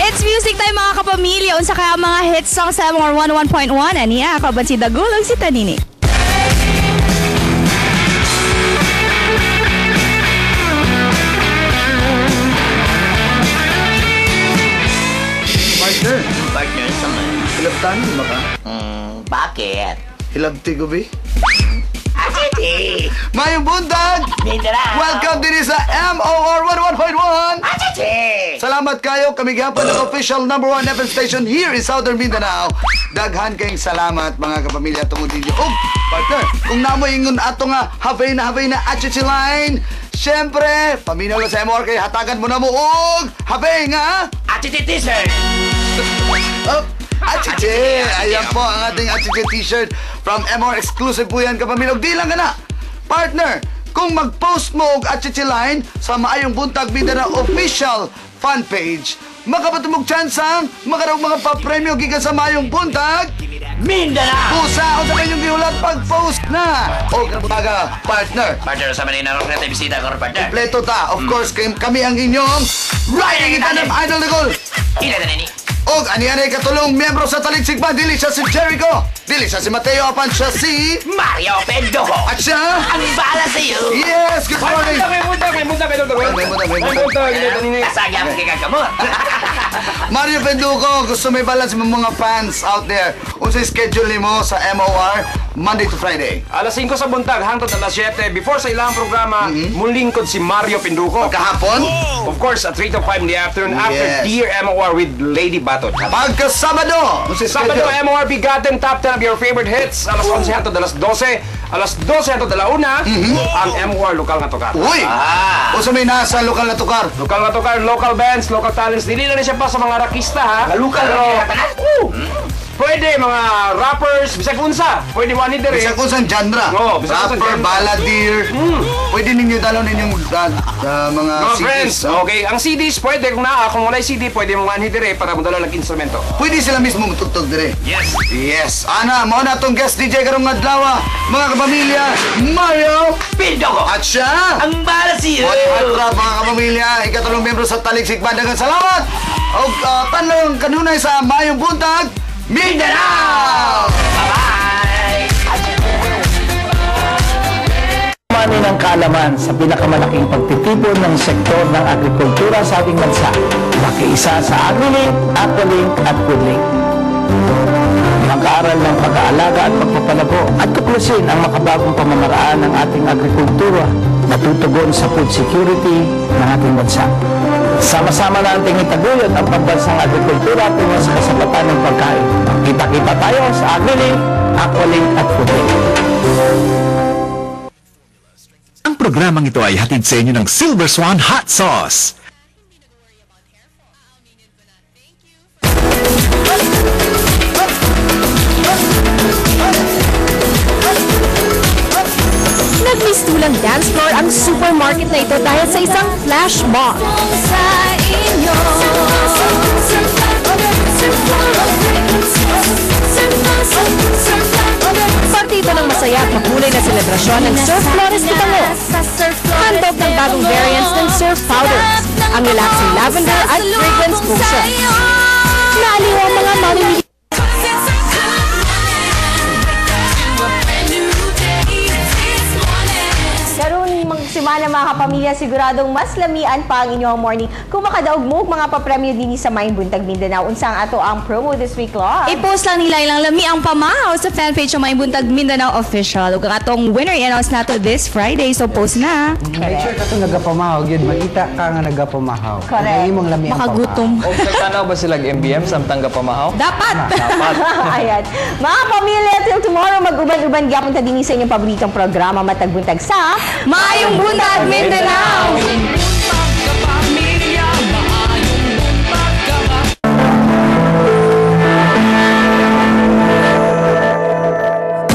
Hits music tayo mga kapamilya. Unsa kaya mga hits song sa MOR 101.1. Aniya, kaban si Dagulog si Tanini. Partner sa man. Hilabtan mo ka? Bakit? Hilabti ko, be? Achiti! Mayong buntag! Mindanao! Welcome din sa MOR 101.1! Achiti! Salamat kayo, kami gihapon ng official #1 FM station here in Southern Mindanao. Daghan kayong salamat mga kapamilya tungod ninyo. Oh, partner, kung namoy ingon ato nga havay na achichi line, syempre, paminaw lang sa MOR kay hatagan mo na mo og havay nga Achiti t-shirt! oh, achichi! Ayan po ang ating achichi t-shirt from MOR exclusive po yan kapamilya. Di lang ka na, partner, kung mag-post mo og achichi line sa Maayong Buntag Mindanao official fan page, makapatumog tsansang makarong mga papremyo gikan sa Maayong Buntag Mindanao! Pusa o sa kanyong gihulat pag-post na! O kapag partner, Partner sa Manila Rock na bisita ko, partner. kompleto ta. Of course, kami ang inyong Riding in Tandem Idol na Gold! Ila na nini. Og ani-ani katulong miyembro sa Taligsik Band, dili siya si Jericho, dili siya si Mateo, apan siya si Mario Pendojo! at siya Ang bala sa iyo! yes, good morning. May muntag. May muntag. Kasagya mo kikagamot! Mario Penduko, gusto may balance mo mga fans out there. Unsay schedule nimo sa MOR Monday to Friday? Alas 5 sa buntag hangtod alas 7 before sa ilang programa mulingkod si Mario Pinduco. Kahapon, Of course at 3 to 5 in the afternoon after Yes. Dear MOR with Lady Batot. pagka Sabado, unsay Sabado schedule? MOR Bigaten Top 10 of your favorite hits. Alas 11 hangtod alas 12. Alas 12 hangtod alauna ang MOR lokal nga tukar. Uy! Usa may nasa lokal na tukar. Lokal nga tukar, local bands, local talents. Dili na siya pa sa mga rakista ha. Lokal Pero, na pwede mga rappers, bisag unsa. Pwede mo ani dire. Bisa kung saan genre. Oo, bisa kung saan Rapper, genre. balladeer. Pwede ninyo dalon ninyong mga Mga CDs. friends, okay. Ang CDs, pwede. Kung wala CD, pwede mo nga dire para mo dala instrumento. Pwede sila mismo matugtog dire. Yes. Yes. Ana, mo na tong guest DJ karong adlaw, mga kapamilya, Mario Pendojo! at siya. Ang bala sa iyo! At mga kapamilya, ikatulong miyembro sa Taligsik Band. Daghang salamat. Og tanong kanunay sa Maayong Buntag, Mindanao! Bye-bye! Mani ng kaalaman sa pinakamalaking pagtitipon ng sektor ng agrikultura sa ating bansa. Makiisa sa AgriLink, Aqualink at Foodlink. Mag-aaral ng pag-aalaga at pagpapalago at tuklasin ang makabagong pamamaraan ng ating agrikultura na tutugon sa food security ng ating bansa. Sama-sama nating itaguyod ang pambansang agrikultura tungo sa kasapatan ng pagkain. Kita-kita tayo sa AgriLink, Aqualink at Foodlink. Ang programang ito ay hatid sa inyo ng Silver Swan Hot Sauce. Nagmistulang dance floor ang supermarket na ito dahil sa isang flash mob. Parte ito ng masaya at makulay na selebrasyon ng Surf Flores de Bango. Handog ng bagong variants ng Surf Powders, ang relaxing lavender at fragrance potion. Naaliw ang mga mamimili. Karon magsimana mga kapamilya, siguradong mas lamian pa ang inyong morning kung makadaog mo mga papremyo din sa Maayong Buntag Mindanao. Unsang ato ang promo this week, Lord? I-post lang nila ilang lami ang pamahaw sa fanpage ng Maayong Buntag Mindanao Official. Ug ang atong winner i-announce nato this Friday, so post na. Make sure ka itong nagapamahaw, yun. Makita ka nga nagapamahaw. Correct. Ang imong lami ang Makagutom. O tanaw ba sila MBM samtang gapamahaw? Dapat! Ayan. Mga pamilya, till tomorrow, mag-uban-uban gyapon ta dinhi sa inyong paboritong programa Matag Buntag sa Maayong Buntag Mindanao!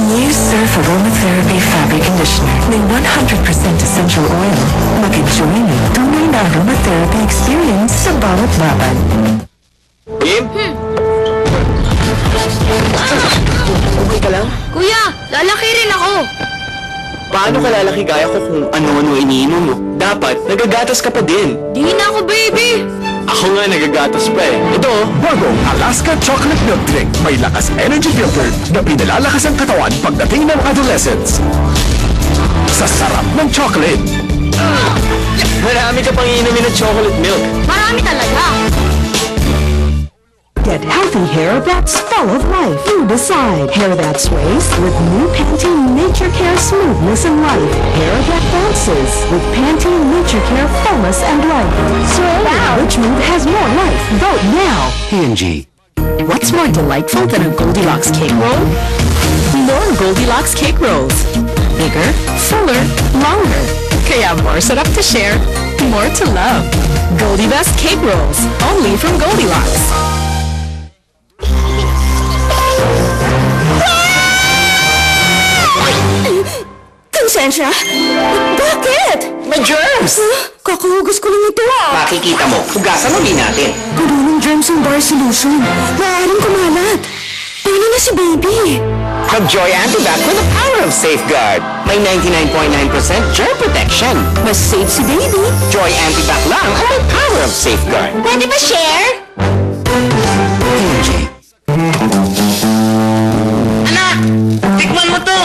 New Surf Aromatherapy Fabric Conditioner may 100% essential oil. Mag-enjoy ng tunay na aromatherapy experience sa bawat babad. Okay ka lang? Kuya, lalaki rin ako! Paano ka lalaki gaya ko kung ano-ano iniinom mo? Dapat, nagagatas ka pa din. Di na ako, baby! Ako nga nagagatas pa eh. Ito, Bagong Alaska Chocolate Milk Drink. May lakas energy filter na pinalalakas ang katawan pagdating ng adolescence. Sa sarap ng chocolate. marami ka pang iinumin ng chocolate milk. Marami talaga. Get healthy hair that's full of life. You decide. Hair that sways with new Pantene Nature Care Smoothness and Life. Hair that bounces with Pantene Nature Care Fullness and Life. Sway, which move has more life? Vote now. P&G. What's more delightful than a Goldilocks cake roll? More Goldilocks cake rolls. Bigger, fuller, longer. Kaya more sarap to share, more to love. Goldilocks cake rolls, only from Goldilocks. Konsensya? Bakit? May germs! Kakahugas ko lang ito Makikita mo, hugasan ulit natin. Puno ng germs ang bar solution. Maaaring kumalat. Paano na si baby? Mag-Joy Antibac with the power of safeguard. May 99.9% germ protection. Mas safe si baby. Joy Antibac lang ang may power of safeguard. Pwede ba share? P&G. Anak! Tikman mo to!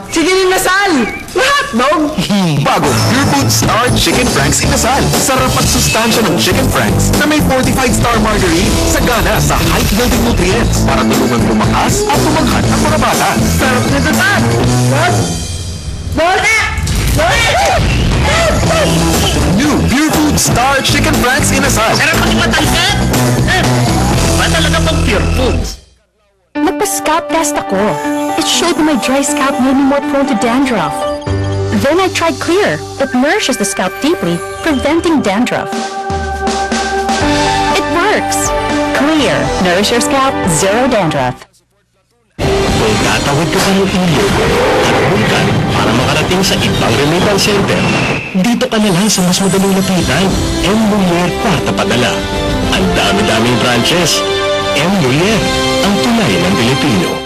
Sige rin nasal! Mahotdog! Bago Pure Food Star Chicken Franks Inasal. Sarap at sustansya ng Chicken Franks na may 45-star margarine. Sagana sa high-yielding nutrients para tulungan lumakas at tumanghan ang mga bata. Sarap na dapat! New Pure Food Star Chicken Franks Inasal. Sarap pati matangkat! Ba talaga pang Pure Foods? Nagpa-scalp test ako. It showed my dry scalp made me more prone to dandruff. Then I tried Clear. It nourishes the scalp deeply, preventing dandruff. It works. Clear. Nourish your scalp, zero dandruff. Kung tatawid ka pa ng ilog at bulkan para makarating sa ibang remittance center, dito ka na lang sa mas madaling lapitan. M. Muller Kwarta Padala. Ang dami-daming branches. M. Muller, ang tunay ng Pilipino.